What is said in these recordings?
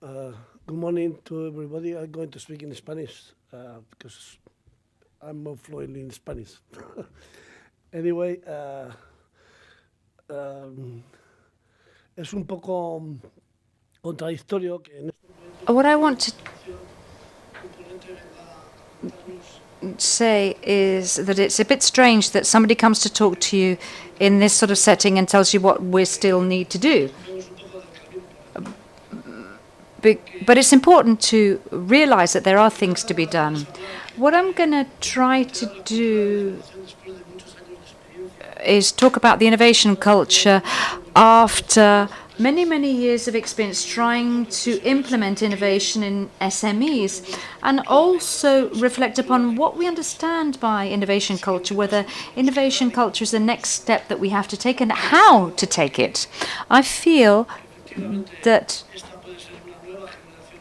Good morning to everybody. I'm going to speak in Spanish because I'm more fluent in Spanish. Anyway, es un poco contradictorio que en este What I want to say is that it's a bit strange that somebody comes to talk to you in this sort of setting and tells you what we still need to do. But it's important to realize that there are things to be done. What I'm going to try to do is talk about the innovation culture after many, many years of experience trying to implement innovation in SMEs, and also reflect upon what we understand by innovation culture, whether innovation culture is the next step that we have to take and how to take it. I feel that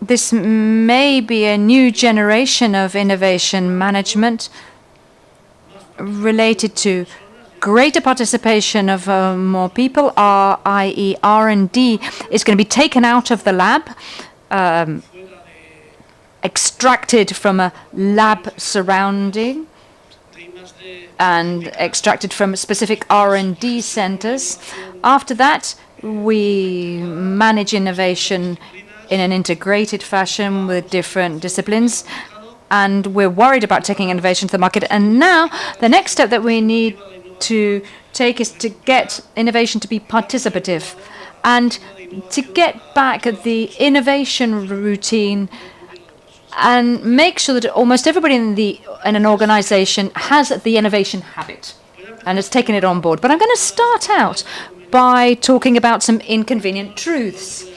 this may be a new generation of innovation management related to greater participation of more people, i.e. R&D is going to be taken out of the lab, extracted from a lab surrounding, and extracted from specific R&D centers. After that, we manage innovation in an integrated fashion with different disciplines, and we're worried about taking innovation to the market. And now the next step that we need to take is to get innovation to be participative and to get back at the innovation routine and make sure that almost everybody in an organization has the innovation habit and has taken it on board. But I'm going to start out by talking about some inconvenient truths,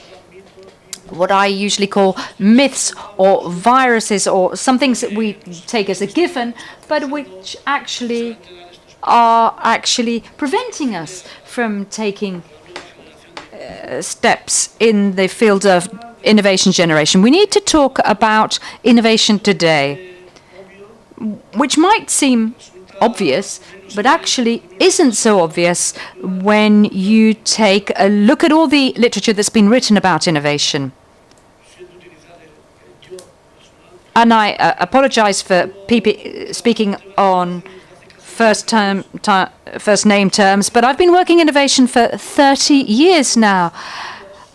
what I usually call myths or viruses, or some things that we take as a given, but which are actually preventing us from taking steps in the field of innovation generation. We need to talk about innovation today, which might seem obvious, but actually isn't so obvious when you take a look at all the literature that's been written about innovation. And I apologize for speaking on first name terms, but I've been working innovation for 30 years now.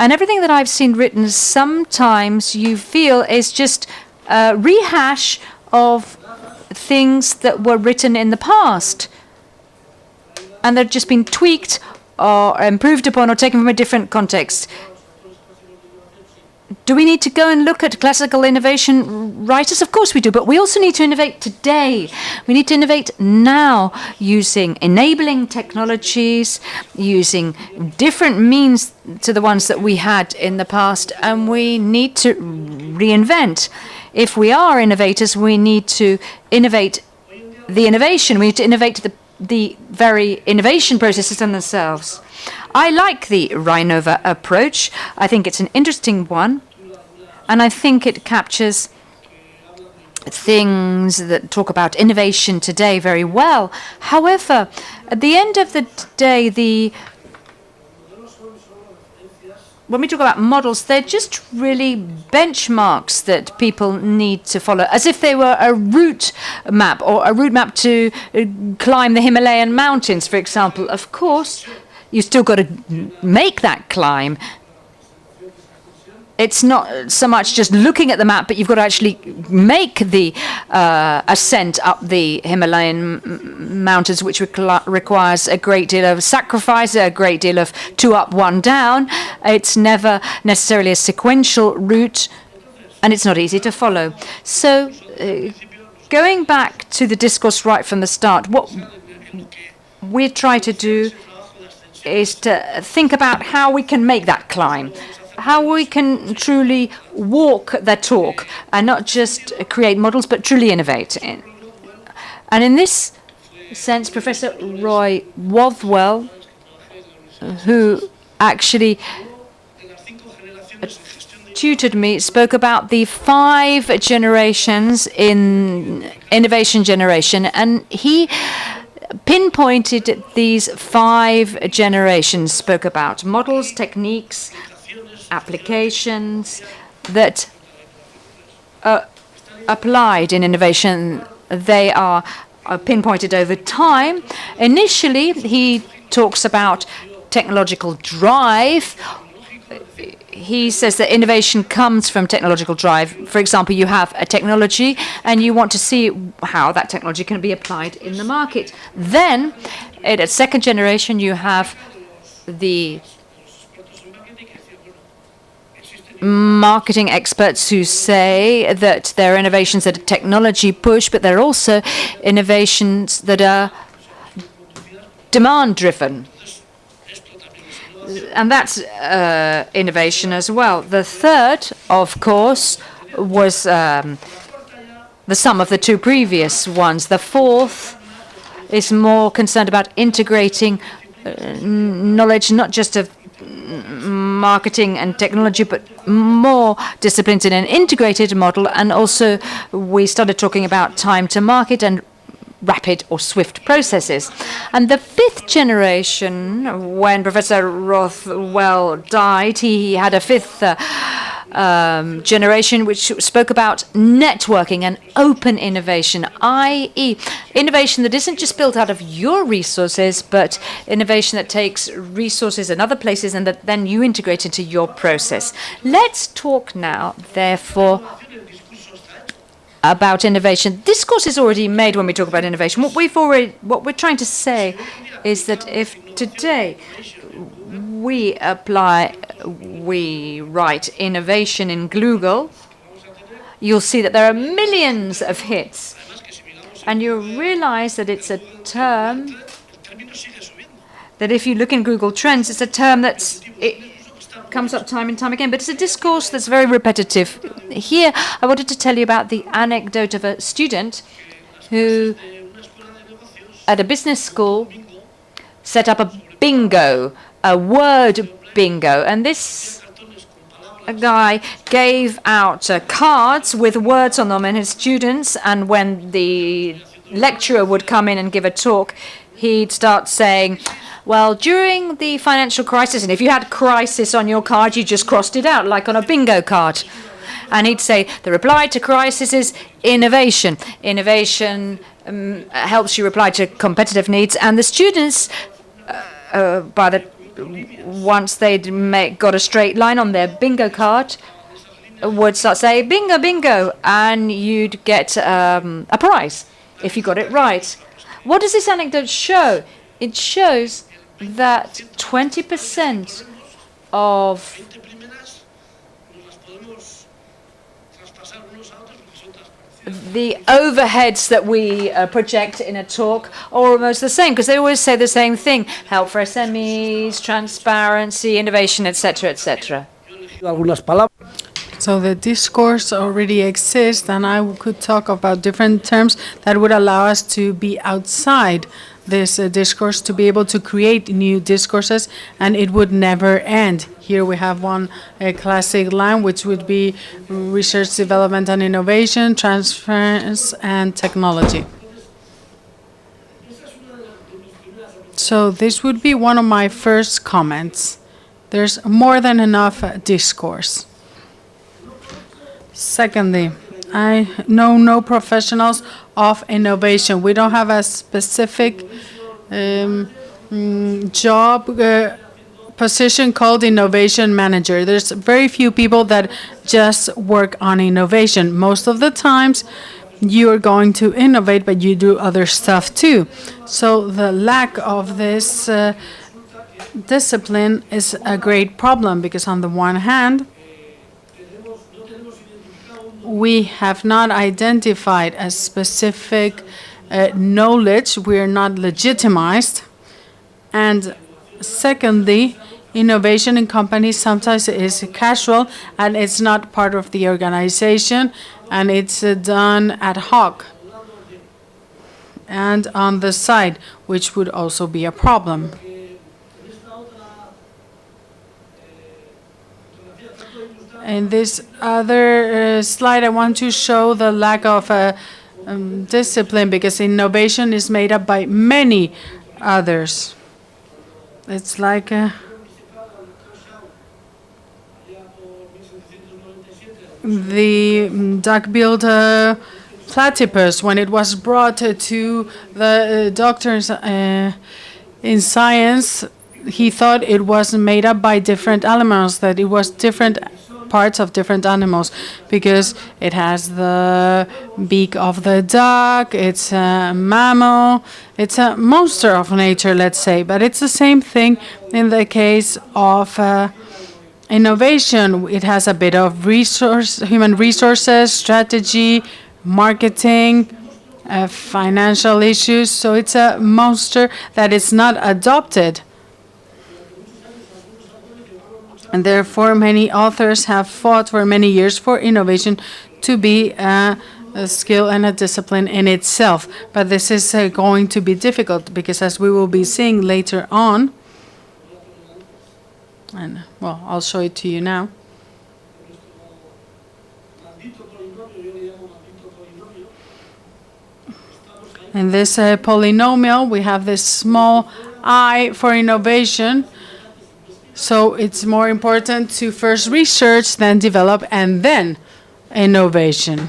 And everything that I've seen written, sometimes you feel is just a rehash of things that were written in the past. And they've just been tweaked or improved upon or taken from a different context. Do we need to go and look at classical innovation writers? Of course we do, but we also need to innovate today. We need to innovate now using enabling technologies, using different means to the ones that we had in the past, and we need to reinvent. If we are innovators, we need to innovate the innovation. We need to innovate the very innovation processes themselves. I like the Rainova approach. I think it's an interesting one, and I think it captures things that talk about innovation today very well. However, at the end of the day, when we talk about models, they're just really benchmarks that people need to follow, as if they were a route map, or a route map to climb the Himalayan mountains, for example. Of course, you still got to make that climb. It's not so much just looking at the map, but you've got to actually make the ascent up the Himalayan mountains, which requires a great deal of sacrifice, a great deal of 2 up, 1 down. It's never necessarily a sequential route, and it's not easy to follow. So going back to the discourse right from the start, what we try to do is to think about how we can make that climb, how we can truly walk the talk and not just create models, but truly innovate. And in this sense, Professor Roy Wathwell, who actually tutored me, spoke about the 5 generations in innovation generation, and he pinpointed these 5 generations, spoke about models, techniques, applications, that applied in innovation. They are pinpointed over time. Initially, he talks about technological drive. He says that innovation comes from technological drive. For example, you have a technology and you want to see how that technology can be applied in the market. Then, in a second generation, you have the marketing experts who say that there are innovations that are technology push, but there are also innovations that are demand-driven. And that's innovation as well. The third, of course, was the sum of the two previous ones. The fourth is more concerned about integrating knowledge, not just of marketing and technology, but more disciplines in an integrated model. And also, we started talking about time to market and rapid or swift processes. And the fifth generation, when Professor Rothwell died, he had a fifth generation which spoke about networking and open innovation, i.e. innovation that isn't just built out of your resources, but innovation that takes resources in other places and that then you integrate into your process. Let's talk now, therefore, about innovation. Discourse is already made when we talk about innovation. What we're trying to say is that if today we write innovation in Google, you'll see that there are millions of hits. And you'll realize that it's a term that if you look in Google Trends, it's a term it comes up time and time again, but it's a discourse that's very repetitive. Here, I wanted to tell you about the anecdote of a student who, at a business school, set up a bingo, a word bingo, and this guy gave out cards with words on them, and his students, and when the lecturer would come in and give a talk, he'd start saying, well, during the financial crisis, and if you had crisis on your card, you just crossed it out, like on a bingo card. And he'd say, the reply to crisis is innovation. Innovation helps you reply to competitive needs. And the students, once they'd got a straight line on their bingo card, would start saying, bingo, bingo, and you'd get a prize if you got it right. What does this anecdote show? It shows that 20% of the overheads that we project in a talk are almost the same, because they always say the same thing: help for SMEs, transparency, innovation, etc., etc. So the discourse already exists, and I could talk about different terms that would allow us to be outside this discourse, to be able to create new discourses, and it would never end. Here we have one classic line, which would be research, development, and innovation, transference, and technology. So this would be one of my first comments. There's more than enough discourse. Secondly, I know no professionals of innovation. We don't have a specific job position called innovation manager. There's very few people that just work on innovation. Most of the times you are going to innovate, but you do other stuff too. So the lack of this discipline is a great problem, because on the one hand, we have not identified a specific knowledge. We are not legitimized. And secondly, innovation in companies sometimes is casual, and it's not part of the organization, and it's done ad hoc and on the side, which would also be a problem. In this other slide, I want to show the lack of discipline, because innovation is made up by many others. It's like the duck-billed platypus, when it was brought to the doctors in science, he thought it was made up by different animals, that it was different parts of different animals, because it has the beak of the duck, it's a mammal, it's a monster of nature, let's say. But it's the same thing in the case of innovation. It has a bit of human resources, strategy, marketing, financial issues. So it's a monster that is not adopted. And therefore, many authors have fought for many years for innovation to be a skill and a discipline in itself. But this is going to be difficult because, as we will be seeing later on, and well, I'll show it to you now. In this polynomial, we have this small I for innovation. So it's more important to first research, then develop, and then innovation.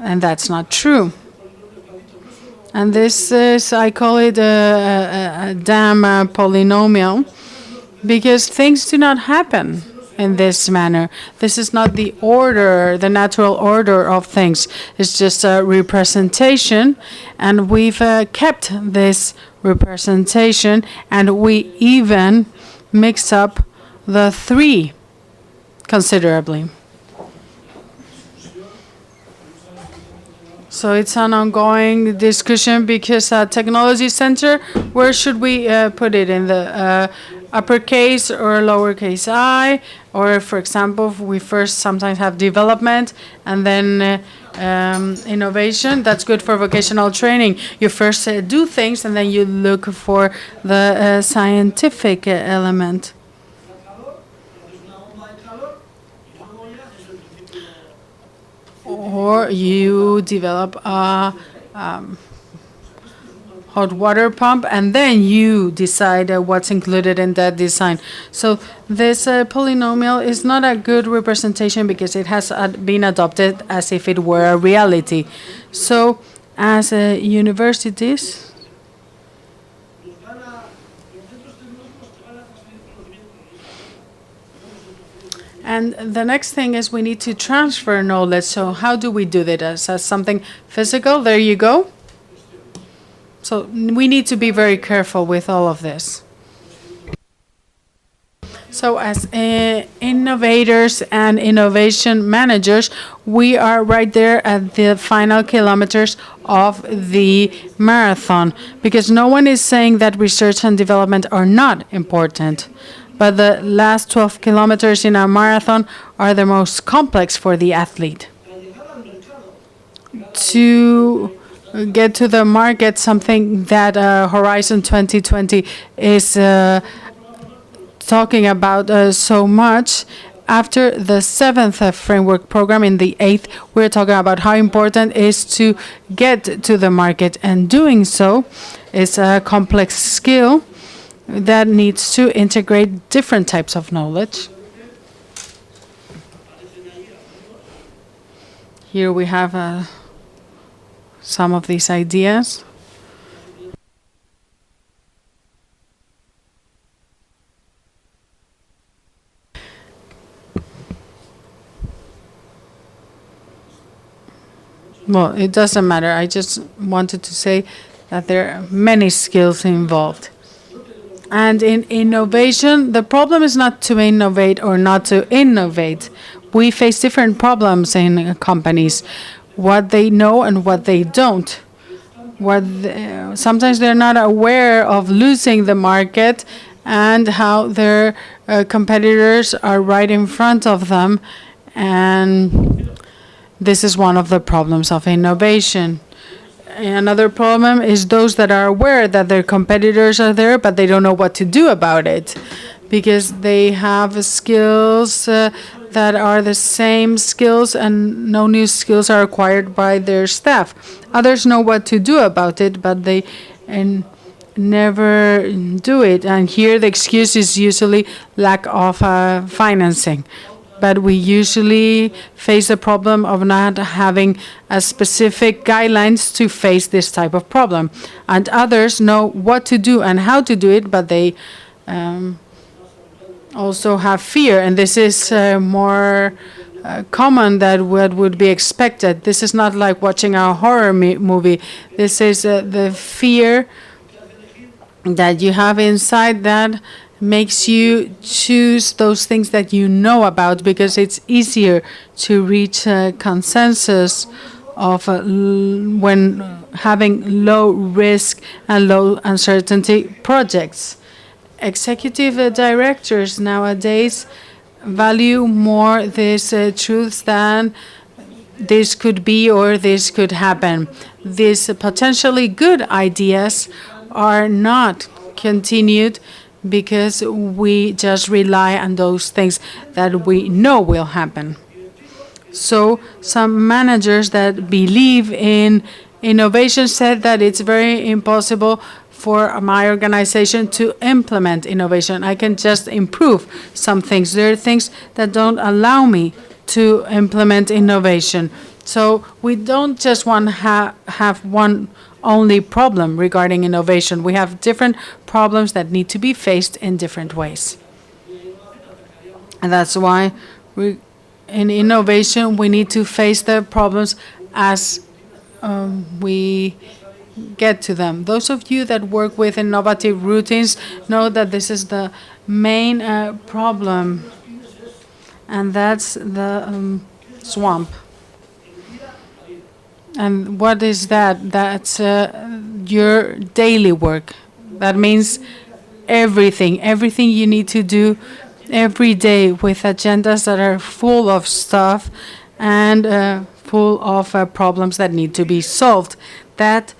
And that's not true. And this is, I call it a damn polynomial, because things do not happen in this manner. This is not the order, the natural order of things. It's just a representation, and we've kept this representation, and we even mix up the three considerably. So it's an ongoing discussion, because technology center, where should we put it? In the uppercase or lowercase I? Or, for example, we first sometimes have development and then innovation. That's good for vocational training. You first do things and then you look for the scientific element. Or you develop a hot water pump, and then you decide what's included in that design. So this polynomial is not a good representation, because it has been adopted as if it were a reality. So as universities, and the next thing is we need to transfer knowledge. So how do we do that? As something physical? There you go. So we need to be very careful with all of this. So as innovators and innovation managers, we are right there at the final kilometers of the marathon, because no one is saying that research and development are not important. But the last 12 kilometers in a marathon are the most complex for the athlete. To get to the market, something that Horizon 2020 is talking about so much. After the 7th framework program, in the 8th, we're talking about how important it is to get to the market. And doing so is a complex skill that needs to integrate different types of knowledge. Here we have some of these ideas. Well, it doesn't matter. I just wanted to say that there are many skills involved. And in innovation, the problem is not to innovate or not to innovate. We face different problems in companies, what they know and what they don't. Sometimes they're not aware of losing the market and how their competitors are right in front of them. And this is one of the problems of innovation. Another problem is those that are aware that their competitors are there, but they don't know what to do about it, because they have skills that are the same skills, and no new skills are acquired by their staff. Others know what to do about it, but they never do it. And here the excuse is usually lack of financing. but we usually face the problem of not having a specific guidelines to face this type of problem. And others know what to do and how to do it, but they also have fear, and this is more common than what would be expected. This is not like watching a horror movie. This is the fear that you have inside that makes you choose those things that you know about, because it's easier to reach a consensus of when having low risk and low uncertainty projects. Executive directors nowadays value more these truths than this could be or this could happen. These potentially good ideas are not continued because we just rely on those things that we know will happen. So some managers that believe in innovation said that it's very impossible for my organization to implement innovation. I can just improve some things. There are things that don't allow me to implement innovation. So we don't just want to have one only problem regarding innovation. We have different problems that need to be faced in different ways. And that's why in innovation, we need to face the problems as we get to them. Those of you that work with innovative routines know that this is the main problem, and that's the swamp. And what is that? That's your daily work. That means everything you need to do every day, with agendas that are full of stuff and full of problems that need to be solved. That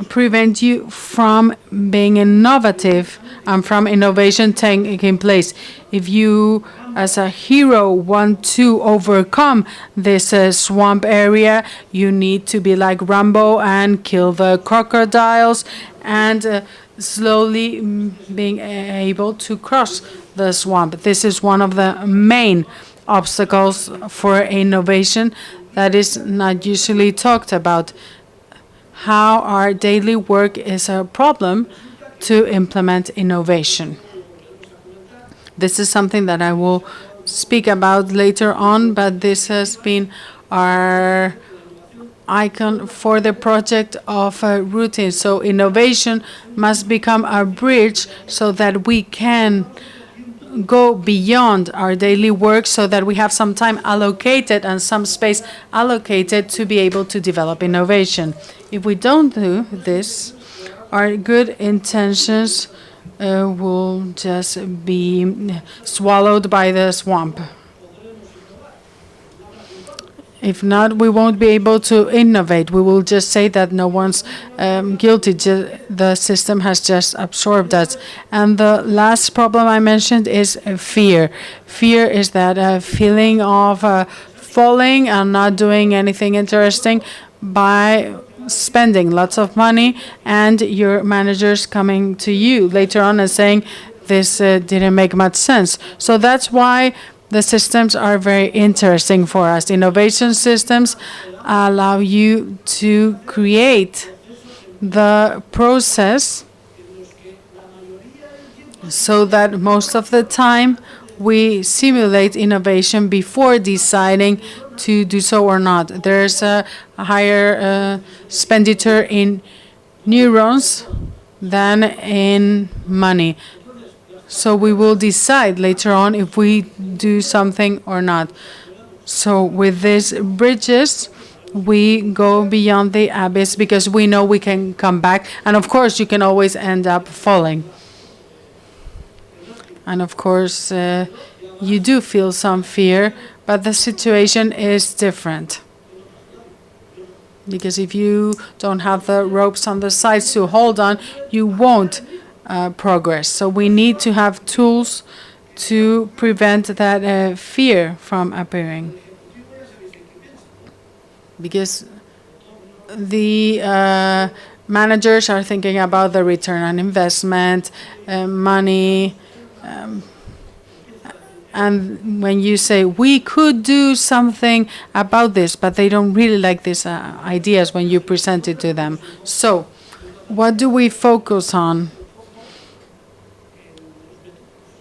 prevent you from being innovative and from innovation taking place. If you, as a hero, want to overcome this swamp area, you need to be like Rambo and kill the crocodiles and slowly being able to cross the swamp. This is one of the main obstacles for innovation that is not usually talked about. How our daily work is a problem to implement innovation. This is something that I will speak about later on, but this has been our icon for the project of routine. So innovation must become a bridge so that we can go beyond our daily work, so that we have some time allocated and some space allocated to be able to develop innovation. If we don't do this, our good intentions will just be swallowed by the swamp. If not, we won't be able to innovate. We will just say that no one's guilty. The system has just absorbed us. And the last problem I mentioned is fear. Fear is that feeling of falling and not doing anything interesting by spending lots of money, and your managers coming to you later on and saying, this didn't make much sense. So that's why the systems are very interesting for us. Innovation systems allow you to create the process so that most of the time we simulate innovation before deciding to do so or not. There's a higher expenditure in neurons than in money. So we will decide later on if we do something or not. So with these bridges, we go beyond the abyss because we know we can come back. And of course, you can always end up falling. And of course, you do feel some fear, but the situation is different. Because if you don't have the ropes on the sides to hold on, you won't progress. So we need to have tools to prevent that fear from appearing. Because the managers are thinking about the return on investment, money, And when you say, we could do something about this, but they don't really like these ideas when you present it to them. So what do we focus on?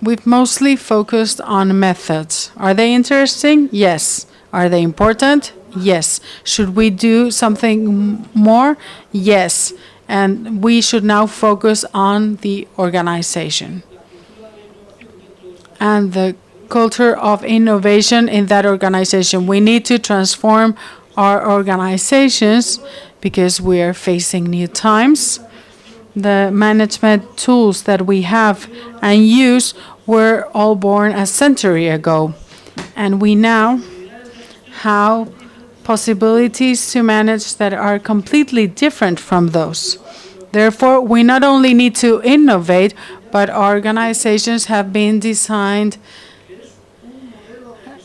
We've mostly focused on methods. Are they interesting? Yes. Are they important? Yes. Should we do something more? Yes. And we should now focus on the organization and the culture of innovation in that organization. We need to transform our organizations because we are facing new times. The management tools that we have and use were all born a century ago, and we now have possibilities to manage that are completely different from those. Therefore, we not only need to innovate, but organizations have been designed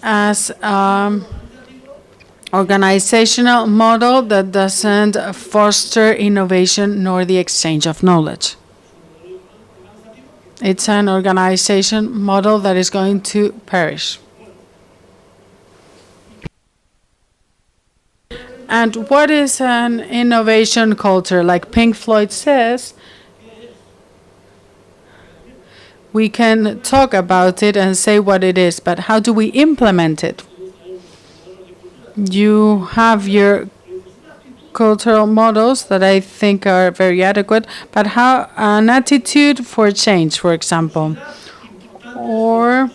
as organizational model that doesn't foster innovation nor the exchange of knowledge. It's an organization model that is going to perish. And what is an innovation culture? Like Pink Floyd says, we can talk about it and say what it is, but how do we implement it? You have your cultural models that I think are very adequate, but how an attitude for change, for example, or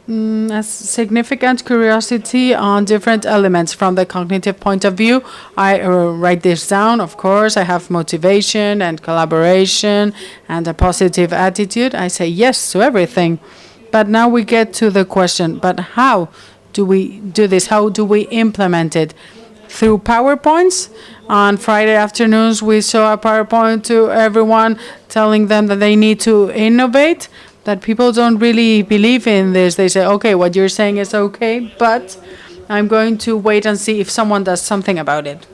a significant curiosity on different elements from the cognitive point of view. I write this down, of course. I have motivation and collaboration and a positive attitude. I say yes to everything. But now we get to the question, but how do we do this? How do we implement it? Through PowerPoints? On Friday afternoons, we show a PowerPoint to everyone telling them that they need to innovate, that people don't really believe in this. They say, okay, what you're saying is okay, but I'm going to wait and see if someone does something about it.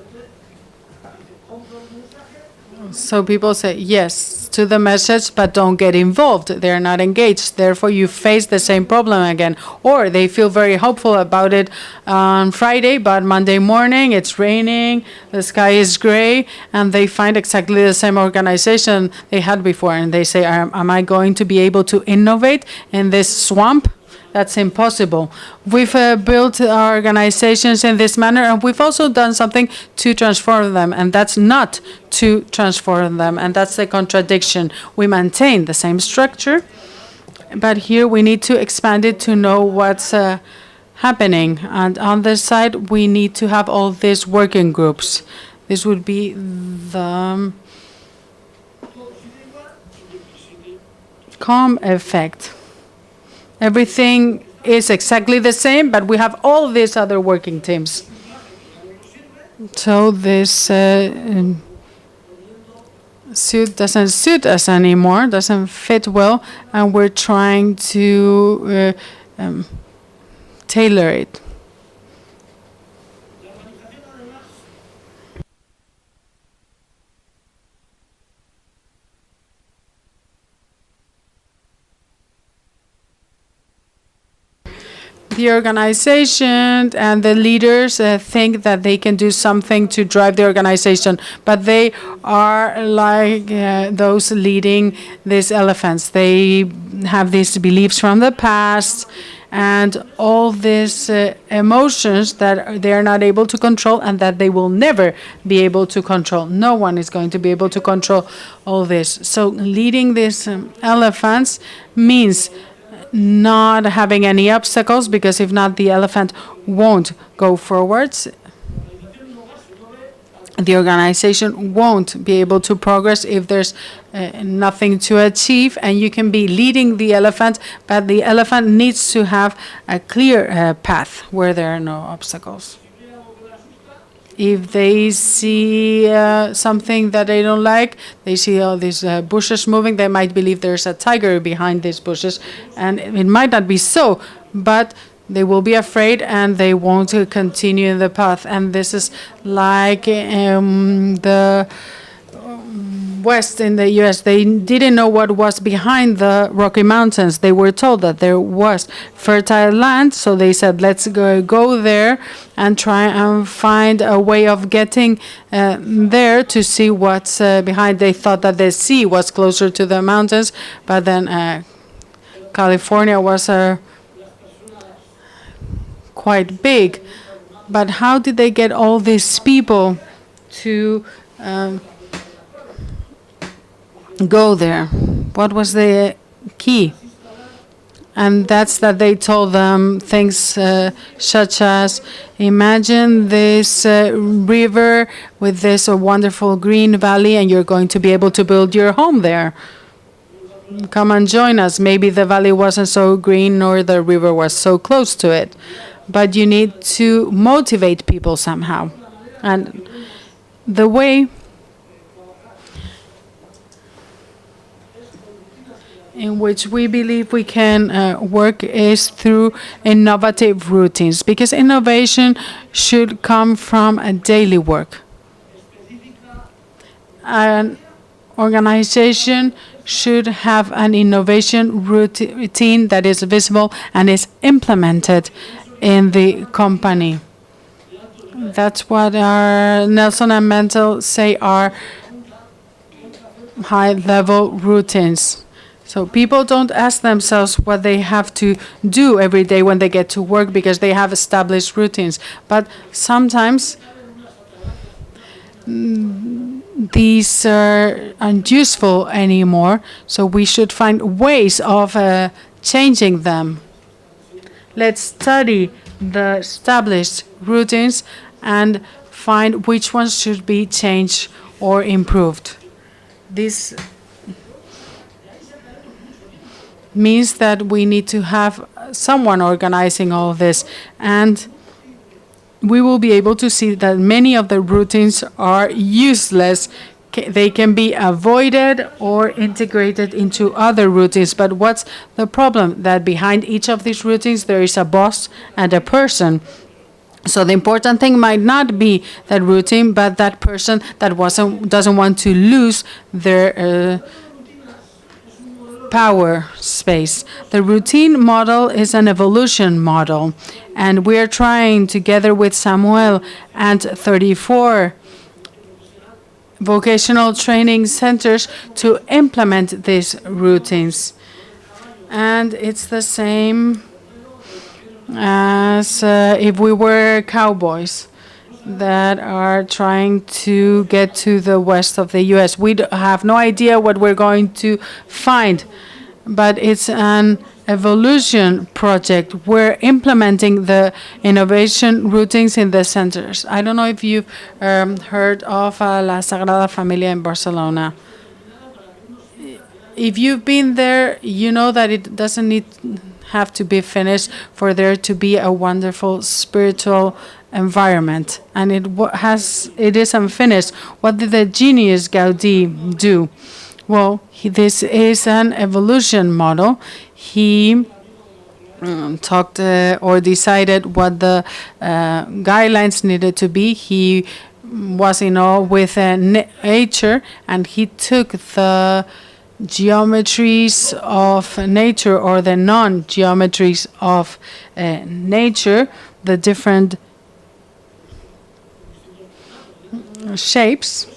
So people say yes to the message, but don't get involved. They're not engaged. Therefore, you face the same problem again. Or they feel very hopeful about it on Friday, but Monday morning it's raining, the sky is gray, and they find exactly the same organization they had before. And they say, am I going to be able to innovate in this swamp? That's impossible. We've built our organizations in this manner, and we've also done something to transform them, and that's not to transform them, and that's the contradiction. We maintain the same structure, but here we need to expand it to know what's happening. And on this side, we need to have all these working groups. This would be the calm effect. Everything is exactly the same, but we have all these other working teams. So this suit doesn't suit us anymore, doesn't fit well, and we're trying to tailor it. The organization and the leaders think that they can do something to drive the organization, but they are like those leading these elephants. They have these beliefs from the past and all these emotions that they are not able to control and that they will never be able to control. No one is going to be able to control all this. So leading these elephants means not having any obstacles, because if not, the elephant won't go forwards. The organization won't be able to progress if there's nothing to achieve, and you can be leading the elephant, but the elephant needs to have a clear path where there are no obstacles. If they see something that they don't like, they see all these bushes moving, they might believe there's a tiger behind these bushes, and it might not be so, but they will be afraid and they won't continue the path. And this is like the west in the U.S. They didn't know what was behind the Rocky Mountains. They were told that there was fertile land, so they said, let's go there and try and find a way of getting there to see what's behind. They thought that the sea was closer to the mountains, but then California was quite big. But how did they get all these people to go there? What was the key? And that's that they told them things such as, imagine this river with this wonderful green valley, and you're going to be able to build your home there. Come and join us. Maybe the valley wasn't so green nor the river was so close to it, but you need to motivate people somehow. And the way in which we believe we can work is through innovative routines, because innovation should come from a daily work. An organization should have an innovation routine that is visible and is implemented in the company. That's what our Nelson and Mental say are high-level routines. So people don't ask themselves what they have to do every day when they get to work because they have established routines. But sometimes these aren't useful anymore, so we should find ways of changing them. Let's study the established routines and find which ones should be changed or improved. This means that we need to have someone organizing all of this, and we will be able to see that many of the routines are useless. They can be avoided or integrated into other routines. But what's the problem? That behind each of these routines there is a boss and a person. So the important thing might not be that routine, but that person that doesn't want to lose their power space. The routine model is an evolution model, and we are trying, together with Samuel and 34 vocational training centers, to implement these routines. And it's the same as if we were cowboys that are trying to get to the west of the U.S. We have no idea what we're going to find, but it's an evolution project. We're implementing the innovation routines in the centers. I don't know if you've heard of La Sagrada Familia in Barcelona. If you've been there, you know that it doesn't have to be finished for there to be a wonderful spiritual environment, and it is unfinished. What did the genius Gaudí do? Well, this is an evolution model. He talked or decided what the guidelines needed to be. He was in awe with nature, and he took the geometries of nature, or the non-geometries of nature, the different shapes,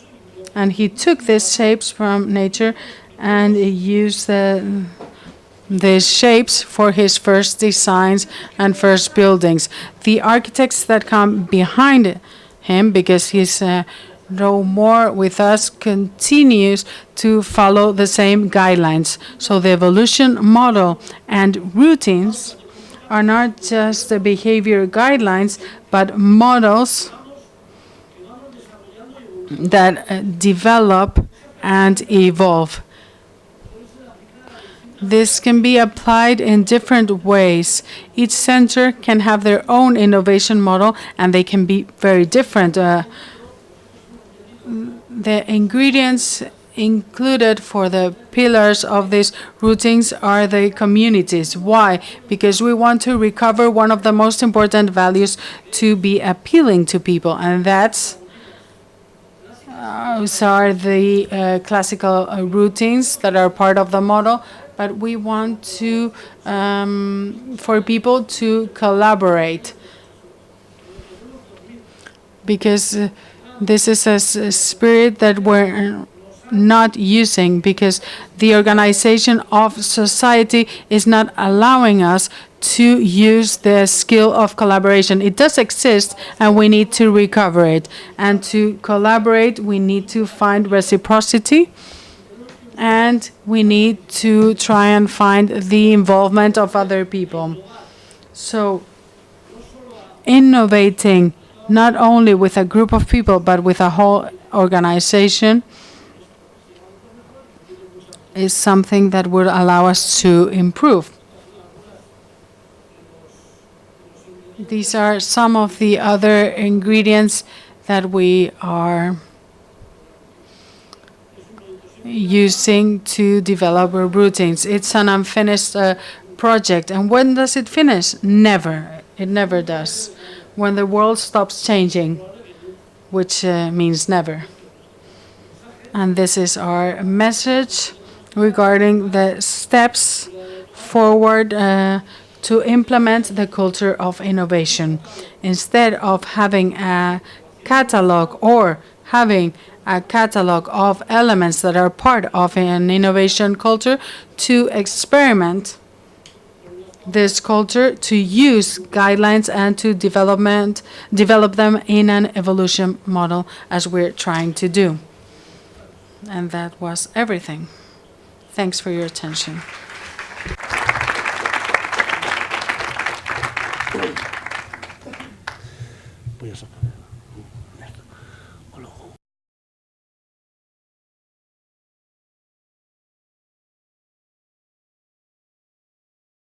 and he took these shapes from nature and used these shapes for his first designs and first buildings. The architects that come behind him, because he's no more with us, continues to follow the same guidelines. So the evolution model and routines are not just the behavior guidelines, but models that develop and evolve. This can be applied in different ways. Each center can have their own innovation model, and they can be very different. The ingredients included for the pillars of these routines are the communities. Why? Because we want to recover one of the most important values to be appealing to people, and that's Those are the classical routines that are part of the model, but we want to for people to collaborate, because this is a spirit that we're not using, because the organization of society is not allowing us to use the skill of collaboration. It does exist, and we need to recover it. And to collaborate, we need to find reciprocity, and we need to try and find the involvement of other people. So innovating not only with a group of people, but with a whole organization is something that would allow us to improve. These are some of the other ingredients that we are using to develop our routines. It's an unfinished project. And when does it finish? Never. It never does. When the world stops changing, which means never. And this is our message regarding the steps forward to implement the culture of innovation. Instead of having a catalog or having a catalog of elements that are part of an innovation culture, to experiment this culture, to use guidelines and to develop them in an evolution model, as we're trying to do. And that was everything. Thanks for your attention.